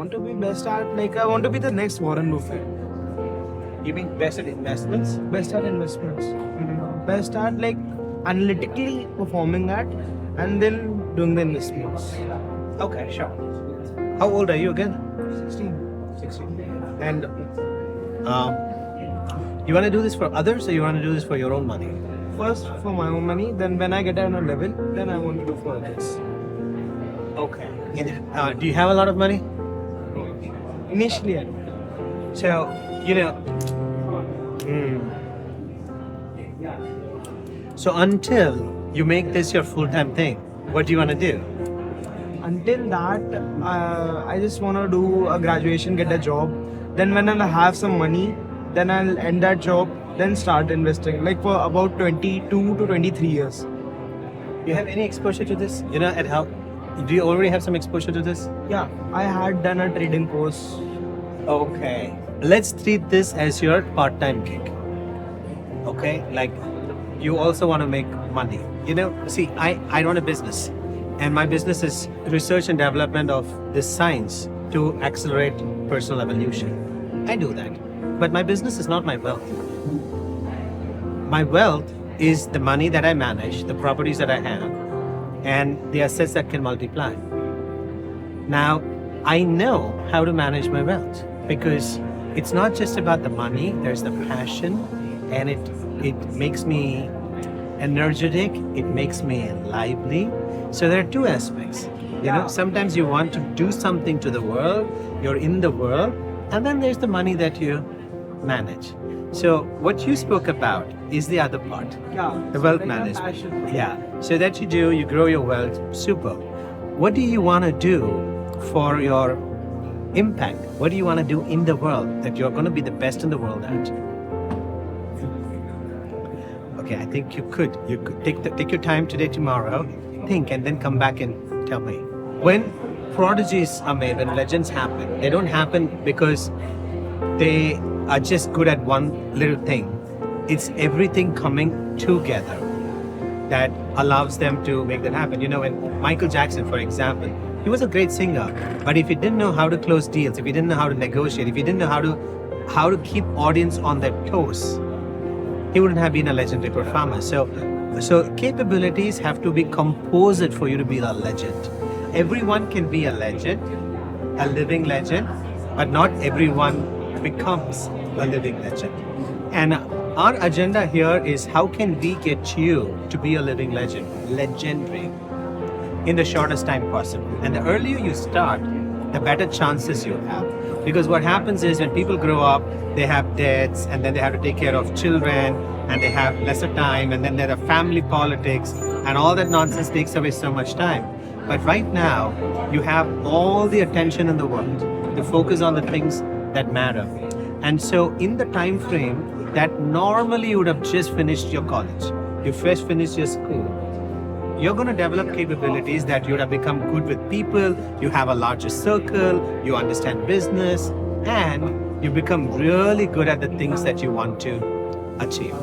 want to be best at, like, I want to be the next Warren Buffett. You mean best at investments? Best at investments. Best at, like, analytically performing at, and then doing the investments. Okay, sure. How old are you again? 16. 16. And you want to do this for others, or you want to do this for your own money? First for my own money, then when I get on a level, then I want to do for others. Okay. Do you have a lot of money? Initially, I do. So, So until you make this your full-time thing, what do you want to do? Until that, I just want to do a graduation, get a job. Then when I'll have some money, then I'll end that job, then start investing. Like for about 22 to 23 years. You have any exposure to this? At how? Do you already have some exposure to this? Yeah, I had done a trading course. Okay. Let's treat this as your part-time gig. Okay? Like, you also want to make money. See, I run a business. And my business is research and development of this science to accelerate personal evolution. I do that. But my business is not my wealth. My wealth is the money that I manage, the properties that I have, and the assets that can multiply. Now, I know how to manage my wealth because it's not just about the money, there's the passion, and it makes me energetic, it makes me lively. So there are two aspects. Sometimes you want to do something to the world, you're in the world, and then there's the money that you manage. So what you spoke about is the other part, the wealth management. Yeah. So that you grow your wealth. Super. What do you want to do for your impact? What do you want to do in the world that you're going to be the best in the world at? Okay, I think you could take your time today, tomorrow, think, and then come back and tell me. When prodigies are made, when legends happen, they don't happen because they are just good at one little thing. It's everything coming together that allows them to make that happen. When Michael Jackson, for example, he was a great singer, but if he didn't know how to close deals, if he didn't know how to negotiate, if he didn't know how to keep audience on their toes, he wouldn't have been a legendary performer. So capabilities have to be composite for you to be a legend. Everyone can be a legend, a living legend, but not everyone becomes a living legend. And our agenda here is how can we get you to be a living legend, legendary, in the shortest time possible. And the earlier you start, the better chances you have. Because what happens is when people grow up, they have debts, and then they have to take care of children, and they have lesser time, and then there are family politics, and all that nonsense takes away so much time. But right now, you have all the attention in the world to focus on the things that matter. And so in the time frame that normally you would have just finished your college, you first finished your school, you're going to develop capabilities that you would have become good with people, you have a larger circle, you understand business, and you become really good at the things that you want to achieve.